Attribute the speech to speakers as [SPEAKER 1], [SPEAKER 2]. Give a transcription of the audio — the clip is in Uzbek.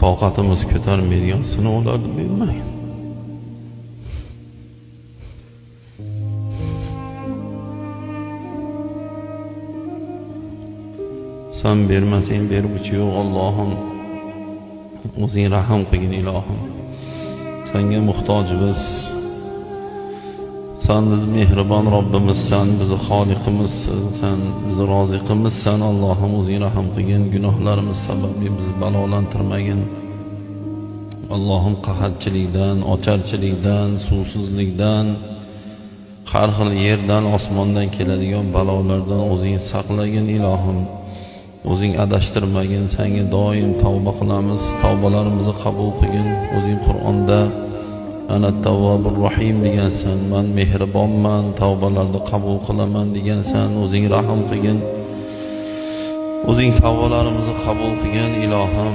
[SPEAKER 1] toqatimiz ko'tarmaydigan sinovlarni bermagin. Sen bermasang beruvchi yo'q Allohim. O'zing rahim qilgin ilohim. Senga muhtojmiz. Sen biz mehribon Robbimizsan, bizni xoliqimizsan, sen bizni roziqimizsan. Allohim o'zing rahim qilgin, gunohlarimiz sababli bizni balolantirmagin. Allohim qahatchilikdan, ocharchilikdan, suvsizlikdan, har xil yerdan, osmondan keladigan balolardan o'zing saqlagin ilohim. O'zing adashtirmagin, senga doim tavba qilamiz. Tavbalarimizni qabul qilgin. O'zing Qur'onda ana tavvobur rohim degansan, men mehribonman, tavbalarni qabul qilaman degansan. O'zing rahim qilgin. O'zing tavbalarimizni qabul qilgin ilohim.